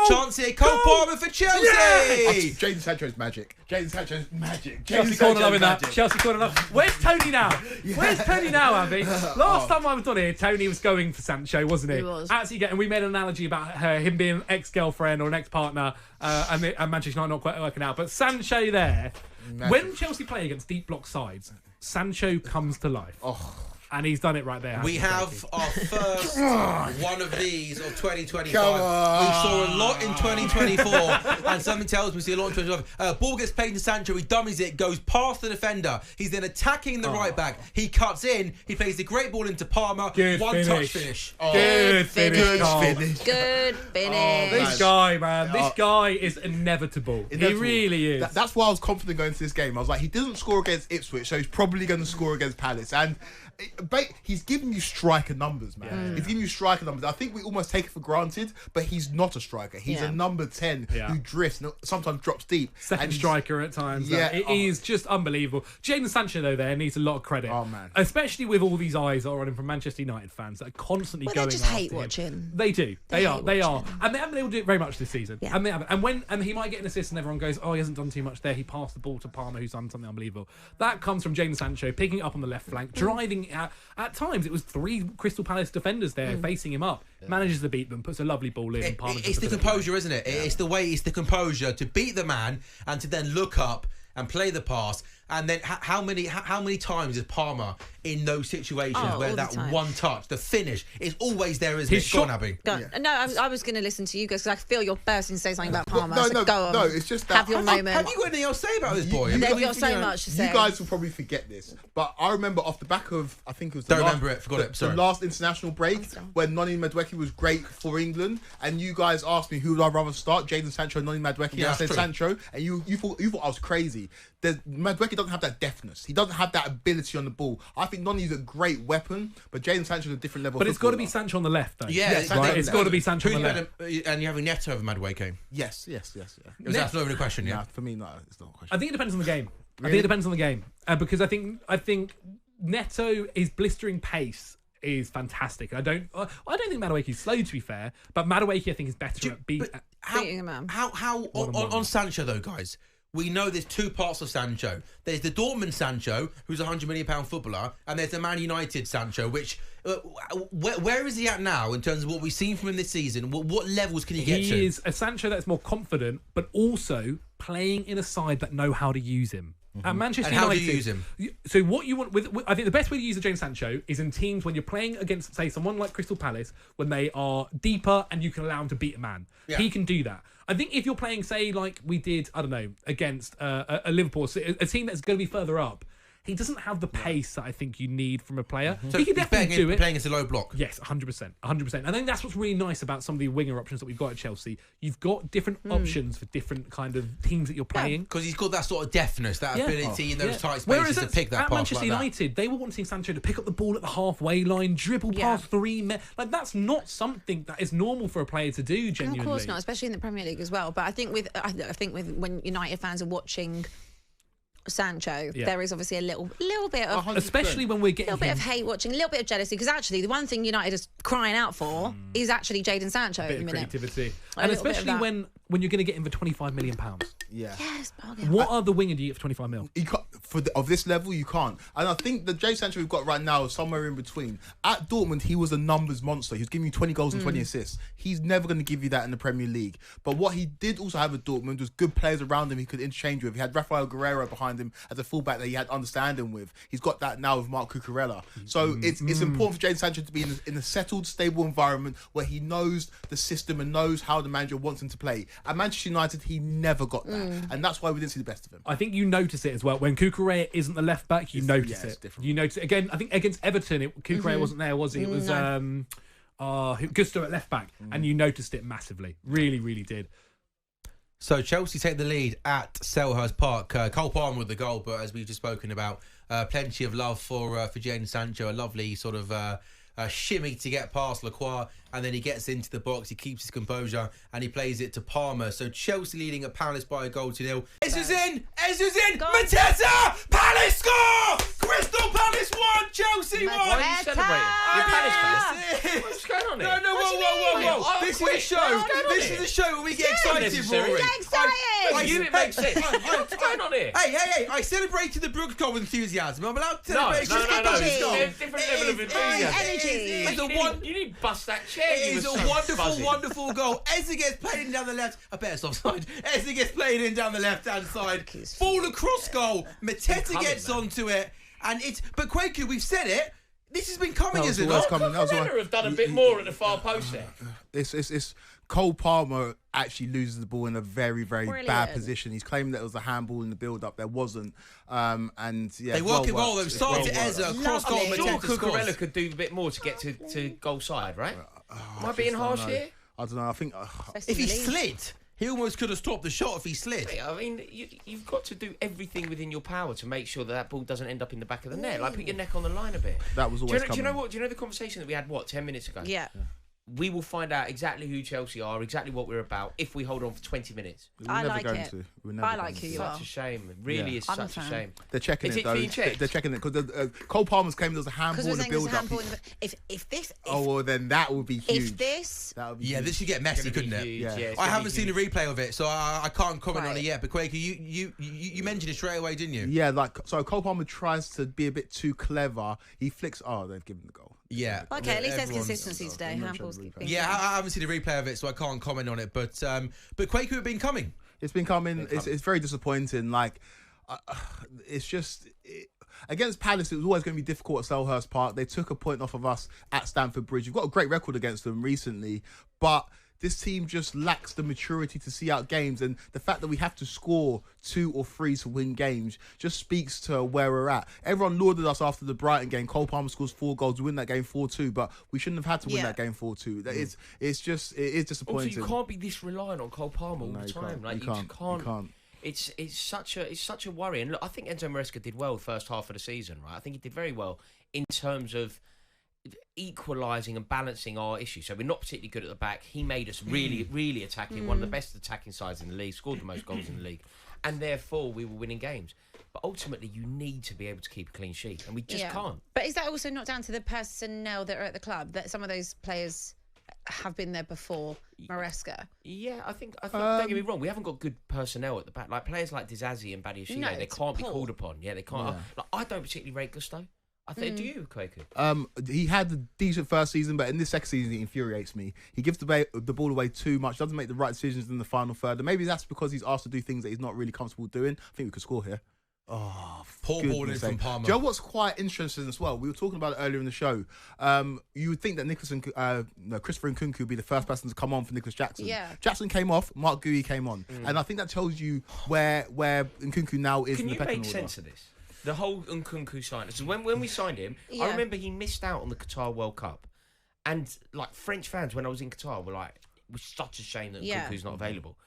chance here. Cole Palmer for Chelsea. Yes! Jadon Sancho's magic. Jadon Sancho's magic. Chelsea corner loving that. Chelsea corner love. Where's Tony now? Where's Tony now, Abby? Last time I was on here, Tony was going for Sancho, wasn't he? He was. Actually, and we made an analogy about him being an ex-girlfriend or an ex-partner, and Manchester United not quite working out. But Sancho there, when Chelsea play against deep block sides, Sancho comes to life. And he's done it right there. We have our first one of these of 2025. We saw a lot in 2024, and something tells me we see a lot in 2025. Ball gets played to Sancho, he dummies it, goes past the defender. He's then attacking the right back. He cuts in, he plays the great ball into Palmer. One-touch finish. Good finish. Good finish. This guy, man, this guy is inevitable. He really is. That's why I was confident going into this game. I was like, he doesn't score against Ipswich, so he's probably going to score against Palace. And he's giving you striker numbers, man. He's giving you striker numbers. I think we almost take it for granted, but he's not a striker. He's a number 10 who drifts and sometimes drops deep. Second striker at times. It is just unbelievable. Jadon Sancho, though, there needs a lot of credit. Oh, man. Especially with all these eyes that are on him from Manchester United fans that are constantly going they just after hate him. watching. They do. They are. And they will do it very much this season. Yeah. And they haven't. And he might get an assist and everyone goes, oh, he hasn't done too much there. He passed the ball to Palmer, who's done something unbelievable. That comes from Jadon Sancho picking it up on the left flank, driving at times. It was 3 Crystal Palace defenders there facing him up. Manages to beat them, puts a lovely ball in. It's the composure, isn't it? It's the composure to beat the man and to then look up and play the pass. And then how many times is Palmer in those situations where that one touch, the finish, is always there, isn't it? Go on, Abby. No, I was going to listen to you guys because I feel you're bursting to say something about Palmer. No, it's just that. Have your moment. Have you got anything else to say about this boy? They've got so much to say. You guys will probably forget this, but I remember off the back of, I think it was Don't remember it, forgot it, sorry. The last international break when Noni Madueke was great for England, and you guys asked me who would I rather start, Jadon Sancho or Noni Madueke, and I said Sancho, and you thought I was crazy. Madueke doesn't have that deftness. He doesn't have that ability on the ball. I think Noni's a great weapon, but Jadon Sancho's a different level. But it's got to be Sancho on the left, though. It's got to be Sancho on the left. And you're having Neto over Madueke. Yes. That's not even a question, yeah? Nah, for me, no, it's not a question. I think it depends on the game. I think it depends on the game because I think Neto, his blistering pace is fantastic. I don't think Madueke's slow, to be fair, but Madueke I think is better at beating a man. How on Sancho though, guys? We know there's 2 parts of Sancho. There's the Dortmund Sancho, who's a £100 million footballer, and there's the Man United Sancho, which... where is he at now in terms of what we've seen from him this season? What levels can he get to? He is a Sancho that's more confident, but also playing in a side that know how to use him. At Manchester and how United, do you use him? So what you want I think the best way to use the Jadon Sancho is in teams when you're playing against, say, someone like Crystal Palace, when they are deeper and you can allow him to beat a man. Yeah. He can do that. I think if you're playing, say, like we did, I don't know, against a Liverpool, a team that's going to be further up, he doesn't have the pace that I think you need from a player. So he can definitely do it. Playing against a low block. Yes, 100%. I think that's what's really nice about some of the winger options that we've got at Chelsea. You've got different options for different kind of teams that you're playing. Because he's got that sort of deftness, that ability in those tight spaces to pick that at pass Manchester United, they were wanting Sancho to pick up the ball at the halfway line, dribble past 3 men. Like, that's not something that is normal for a player to do, genuinely. Of course not, especially in the Premier League as well. But I think with when United fans are watching Sancho, there is obviously a little bit of, 100%. Especially when we're getting a little bit of hate watching, a little bit of jealousy, because actually the one thing United is crying out for is actually Jadon Sancho at the minute. Creativity, and especially when you're going to get him for £25 million. Yes, bargain. What other winger do you get for 25 mil? You can't, of this level, you can't. And I think the Jadon Sancho we've got right now is somewhere in between. At Dortmund, he was a numbers monster. He was giving you 20 goals and 20 assists. He's never going to give you that in the Premier League. But what he did also have at Dortmund was good players around him he could interchange with. He had Rafael Guerreiro behind him as a fullback that he had understanding with. He's got that now with Marc Cucurella. So it's important for Jadon Sancho to be in a settled, stable environment where he knows the system and knows how the manager wants him to play. At Manchester United, he never got that. And that's why we didn't see the best of him. I think you notice it as well. When Cucurella isn't the left back, you notice it. Different. You notice it. Again, I think against Everton, Cucurella wasn't there, was he? It was Gusto at left back. And you noticed it massively. Really, really did. So Chelsea take the lead at Selhurst Park. Cole Palmer with the goal, but as we've just spoken about, plenty of love for Jadon Sancho. A lovely sort of shimmy to get past Lacroix and then he gets into the box, he keeps his composure, and he plays it to Palmer. So Chelsea leading at Palace by a goal to 0. Ezra's in! Mateta! Palace score! Crystal Palace 1, Chelsea 1! Why are you celebrating? You're Palace fans. What's going on here? No, whoa. This is a show. This is a show where we get excited, Rory. Get excited! You, it makes sense. What's going on here? Hey, I celebrated the Brooks goal with enthusiasm. I'm allowed to celebrate. No. Energy. There's different level of enthusiasm. Energy. You need to bust that chair. It is a wonderful goal. Ezra gets played in down the left. I bet it's offside. Ezra gets played in down the left-hand side. Ball across goal. Mateta gets onto it. And but Quaker, we've said it. This has been coming, is it not? Villa have done a bit more at the far post there. It's Cole Palmer actually loses the ball in a very, very Brilliant. bad position. He's claiming that it was a handball in the build-up. There wasn't. And yeah, They work it well. They've started Ezra, cross goal, I'm sure Mateta Cucurella scores. could do a bit more to get to goal side, right? Am I being harsh here? I don't know. I think If he slid, he almost could have stopped the shot if he slid. I mean, you've got to do everything within your power to make sure that ball doesn't end up in the back of the net. Like, put your neck on the line a bit. that was always Do you know coming. what? Do you know the conversation that we had, 10 minutes ago? Yeah. We will find out exactly who Chelsea are, exactly what we're about, if we hold on for 20 minutes. We're I never like going it. to. We're never I going like to. who you Such are. a shame. It really is I'm a such a fan. shame. They're checking Is it it though. being checked? They're checking it because Cole Palmer's claiming there was a handball in the build-up. Then that would be huge. If this, That would be Yeah, huge. this should get messy, It's gonna couldn't be it? huge, Yeah. it's I gonna haven't be seen a huge. replay of it, so I can't comment on Right. it yet. But Quaker, you mentioned it straight away, didn't you? Yeah, so Cole Palmer tries to be a bit too clever. He flicks. Oh, they've given the goal. Yeah. okay, at least there's Everyone's- consistency today. I'm not Handballs. sure the replay. being Yeah, given. I haven't seen a replay of it, so I can't comment on it. But Quaker have been coming. It's been coming. It's very disappointing. Like, it's just against Palace. It was always going to be difficult at Selhurst Park. They took a point off of us at Stamford Bridge. We've got a great record against them recently, but this team just lacks the maturity to see out games, and the fact that we have to score 2 or 3 to win games just speaks to where we're at. Everyone lauded us after the Brighton game. Cole Palmer scores 4 goals, we win that game 4-2, but we shouldn't have had to win that game 4-2. It is disappointing. Also, you can't be this reliant on Cole Palmer all the time. Like, you just can't. You can't. It's such a worry. And look, I think Enzo Maresca did well the first half of the season, right? I think he did very well in terms of equalising and balancing our issues. So we're not particularly good at the back. He made us really attacking. One of the best attacking sides in the league, scored the most goals in the league, and therefore we were winning games. But ultimately, you need to be able to keep a clean sheet, and we just can't. But is that also not down to the personnel that are at the club? That some of those players have been there before Maresca? Yeah, I think don't get me wrong, we haven't got good personnel at the back. Like players like Dizazi and Badiashile, No, they it's can't be poor. called upon. Yeah, they can't. Like, I don't particularly rate Gusto. I think, do you, Quaker? He had a decent first season, but in this second season, he infuriates me. He gives the ball away too much, doesn't make the right decisions in the final third. And maybe that's because he's asked to do things that he's not really comfortable doing. I think we could score here. Oh, Poor ball in goodness from sake. Palmer. Do you know what's quite interesting as well? We were talking about it earlier in the show. You would think that Christopher Nkunku would be the first person to come on for Nicholas Jackson. Yeah. Jackson came off, Mark Gui came on. And I think that tells you where Nkunku now is Can in the you pecking make order. sense of this? The whole Nkunku signing. So when we signed him, I remember he missed out on the Qatar World Cup. And like French fans, when I was in Qatar, were like, it was such a shame that Nkunku's not available.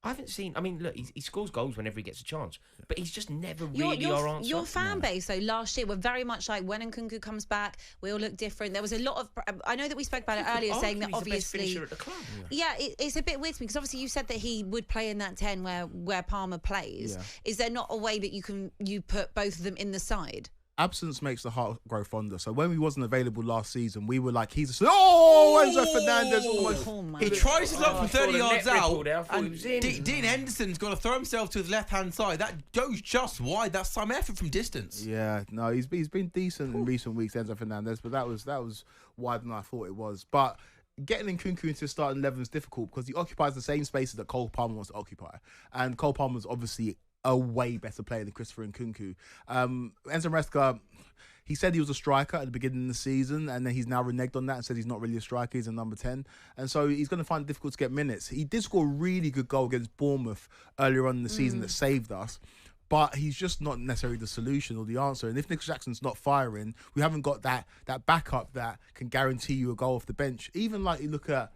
I haven't seen. I mean, look, he scores goals whenever he gets a chance, but he's just never really our answer. Your fan base, though, last year were very much like when Nkunku comes back, we all look different. There was a lot of. I know that we spoke about it earlier, saying that Arguably he's the best obviously. finisher at the club. Yeah, it's a bit weird to me because obviously you said that he would play in that 10 where Palmer plays. Yeah. Is there not a way that you put both of them in the side? Absence makes the heart grow fonder. So when he wasn't available last season, we were like, Enzo Fernandez almost. Oh, my He tries his luck from 30 yards out. I thought he was in. Dean Henderson's got to throw himself to his left-hand side. That goes just wide. That's some effort from distance. Yeah, no, he's been decent in recent weeks, Enzo Fernandez, but that was wider than I thought it was. But getting Nkunku into the starting 11 is difficult because he occupies the same spaces that Cole Palmer wants to occupy, and Cole Palmer's obviously a way better player than Christopher Nkunku. Enzo Maresca, he said he was a striker at the beginning of the season, and then he's now reneged on that and said he's not really a striker, he's a number 10. And so he's going to find it difficult to get minutes. He did score a really good goal against Bournemouth earlier on in the season that saved us, but he's just not necessarily the solution or the answer. And if Nicholas Jackson's not firing, we haven't got that backup that can guarantee you a goal off the bench. Even like you look at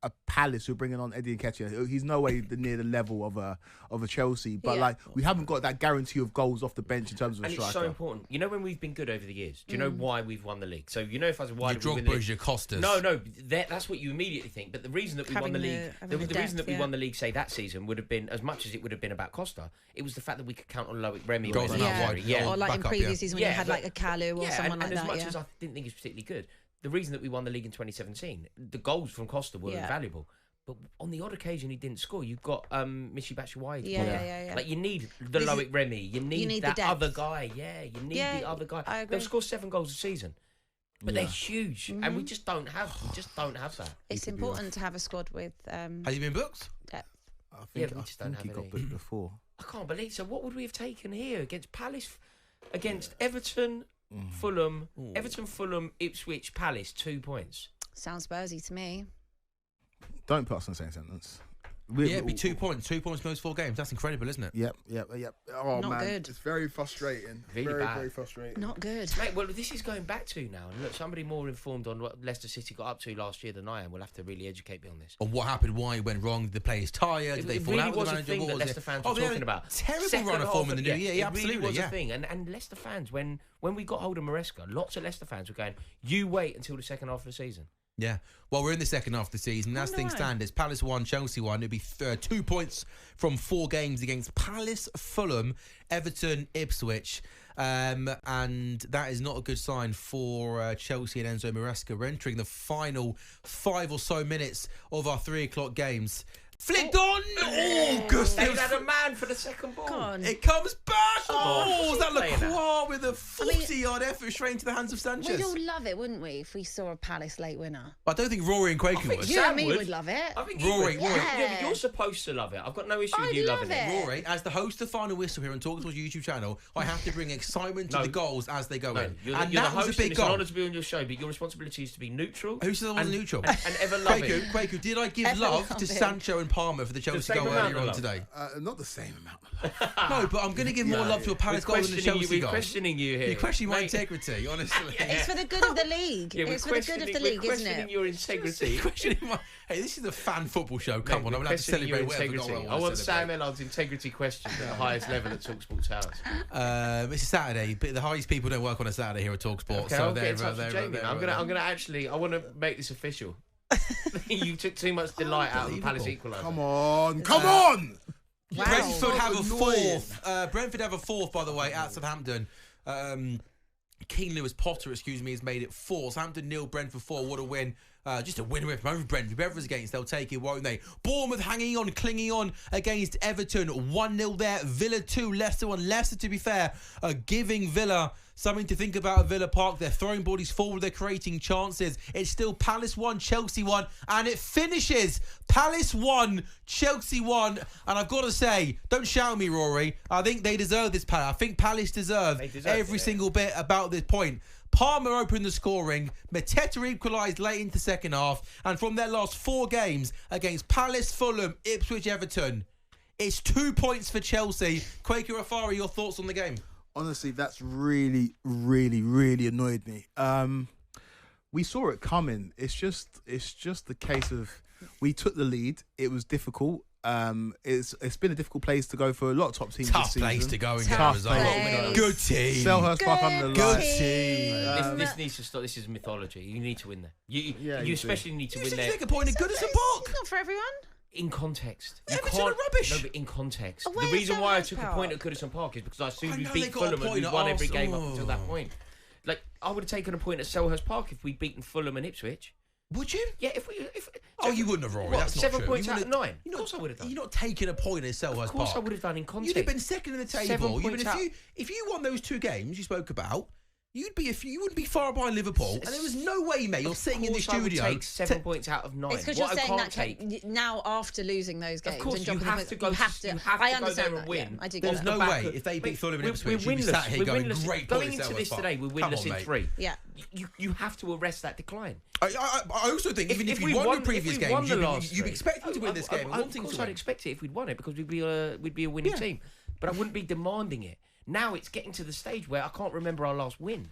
a Palace who are bringing on Eddie Nketiah. He's no way near the level of a Chelsea, but like we haven't got that guarantee of goals off the bench in terms of a striker. It's so important. You know when we've been good over the years. Do you know why we've won the league? So you know if I was why your did we win Drogba's, the your Costas. No, that's what you immediately think. But the reason that we won the league, the reason that we won the league, say that season, would have been as much as it would have been about Costa. It was the fact that we could count on Loic Remy. Goals or like in previous seasons when you had like a Kalu or someone like that. And as much as I didn't think he was particularly good, the reason that we won the league in 2017, the goals from Costa were invaluable. But on the odd occasion he didn't score. You've got Michy Batshuayi. Yeah. Like you need the Loic Remy. You need that other guy. Yeah, you need the other guy. I agree. They'll score 7 goals a season. But they're huge, and we just don't have. That. It's important to have a squad with. Have you been booked? Depth. I think, we just don't have he got any. booked before. I can't believe. So what would we have taken here against Palace, against Everton, Fulham, Everton, Fulham, Ipswich, Palace, 2 points. Sounds Spursy to me. Don't put us in the same sentence. It'd be 2 points. 2 points in those 4 games. That's incredible, isn't it? Yep. Oh, Not man. good. It's very frustrating. Really bad. Very frustrating. Not good. Mate, well, this is going back to now. And look, somebody more informed on what Leicester City got up to last year than I am will have to really educate me on this. On what happened, why it went wrong, did the players tired, did they fall out with the manager? It really was a thing that Leicester fans were talking about. Terrible run of form in the new year. Yeah, absolutely. It really was a thing. And Leicester fans, when we got hold of Maresca, lots of Leicester fans were going, you wait until the second half of the season. Yeah. Well, we're in the second half of the season. As things stand, it's Palace 1, Chelsea 1. It'd be 2 points from 4 games against Palace, Fulham, Everton, Ipswich. And that is not a good sign for Chelsea and Enzo Maresca. We're entering the final 5 or so minutes of our 3 o'clock games. Flicked on! Oh, Gustav! They had a man for the second ball. God. It comes back! Oh, Oh, that Lacroix with a 40-yard effort straight into the hands of Sanchez. We'd all love it, wouldn't we, if we saw a Palace late winner? I don't think Rory and Quaker would. You and me would love it. I think Rory, you Rory. would. Yeah, you're supposed to love it. I've got no issue with you loving love it. Rory, as the host of Final Whistle here on talkSPORT's YouTube channel, I have to bring excitement to the goals as they go in. You're And the that host, was a big it's an goal. honour to be on your show, but your responsibility is to be neutral. Who said I wasn't neutral? And ever loving. Quaker, did I give Ever love to loving. Sancho and Palmer for the Chelsea same goal amount earlier of on love. today? Not the same amount. No, but I'm going to give more love to a Palace goal than the Chelsea goal. We're questioning you here. You're questioning my Mate, integrity, honestly. It's for the good of the league. Yeah, It's for the good of the league, we're isn't questioning it? your integrity. Questioning my... Hey, this is a fan football show. Come on, I'm going to have to Questioning your celebrate whatever integrity. goal I want to Sam celebrate. Ellard's integrity questioned at the highest level at talkSPORT Towers. It's a Saturday, but the highest people don't work on a Saturday here at talkSPORT. Okay, so I'll get in touch with Jamie. I'm gonna actually. I want to make this official. You took too much delight out of the Palace equaliser. Come on! Wow. Brentford have a Annoying. 4th. Brentford have a 4th, by the way, at Southampton. Keane Lewis Potter, has made it 4. Southampton 0, Brentford 4. What a win. Just a win from over Brentford. Whoever's against, they'll take it, won't they? Bournemouth hanging on, clinging on against Everton. 1-0 there. Villa 2, Leicester 1. Leicester, to be fair, giving Villa something to think about at Villa Park. They're throwing bodies forward. They're creating chances. It's still Palace 1, Chelsea 1. And it finishes Palace 1, Chelsea 1. And I've got to say, don't shout at me, Rory. I think they deserve this, Palace. I think Palace deserve every single bit about this point. Palmer opened the scoring. Mateta equalised late into second half. And from their last 4 games against Palace, Fulham, Ipswich, Everton, it's 2 points for Chelsea. Quaker Afari, your thoughts on the game? Honestly, that's really, really, really annoyed me. We saw it coming. It's just the case of we took the lead. It was difficult. It's been a difficult place to go for a lot of top teams this Tough season. place to go and get a Tough result. place. Good team. Selhurst Park under the Good lights. team. This needs to stop. This is mythology. You need to win there. You you especially need to You win should there take a point at Goodison Park. It's not for everyone. in context. You Everton can't- are rubbish. No, but in context. Away The at reason why I Selhurst took a Park. point at Goodison Park is because I assumed I we know beat they got a Fulham and point we at won every game up Arsenal. until that point. Like, I would have taken a point at Selhurst Park if we'd beaten Fulham and Ipswich. Would you? Yeah, if Oh, you wouldn't have, Rory. What, That's not 7 true. points You out of would've- 9? You're Of course I would have done. You're not taking a point at Selhurst Of course Park. I would have done in context. You'd have been second in the 7 table. points out. If you won those 2 games you spoke about, you wouldn't be far behind Liverpool. And there was no way, mate. You're sitting in the Of course I would studio. take 7 points out of 9. It's because What you're I saying can't that take. now after losing those games. Of course, and you dropping have them, to go. You have to. You have I to go understand there that. and win. Yeah, I do. There's get no that. way if they beat Fulham and Ipswich, you'd be winless. sat here We're going, winless. great Going points, into this Selhurst Park. today, we're Come winless on, in mate. 3. Yeah. You have to arrest that decline. I also think even if we you won won- the previous if we won games, the last you'd be 3, expecting to win this game and wanting Of course, to I'd win. expect it if we'd won it because we'd be a winning Yeah. team. But I wouldn't be demanding it. Now it's getting to the stage where I can't remember our last win.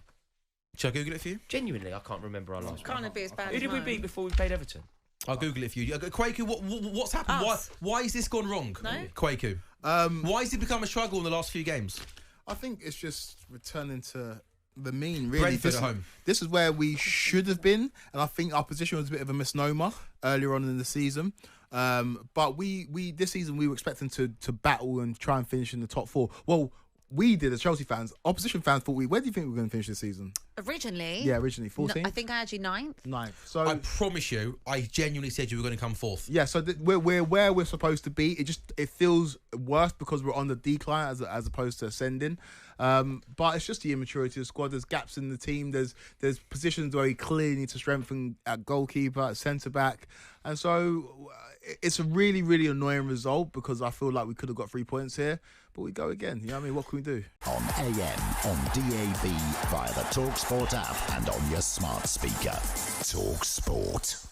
Shall I Google it for you? Genuinely, I can't remember our last win. Can't it be as bad Who as did we mine? beat before we played Everton? I'll Google it for you. Kwaku, what's happened? Us. Why has this gone wrong? No? Kwaku. Why has it become a struggle in the last few games? I think it's just returning to the mean, really. Brentford at home. This is where we should have been, and I think our position was a bit of a misnomer earlier on in the season. But we this season we were expecting to battle and try and finish in the top 4. Well, we did as Chelsea fans. Opposition fans thought where do you think we were going to finish this season? Originally? Yeah, originally 14. I think I had you 9th. 9th. So I promise you, I genuinely said you were going to come 4th. yeah, so we're where we're supposed to be. It feels worse because we're on the decline as opposed to ascending. But it's just the immaturity of the squad. There's gaps in the team. There's positions where we clearly need to strengthen at goalkeeper, at centre back, and so it's a really, really annoying result because I feel like we could have got 3 points here, but we go again. You know what I mean? What can we do? On AM, on DAB, via the talkSPORT app and on your smart speaker. talkSPORT.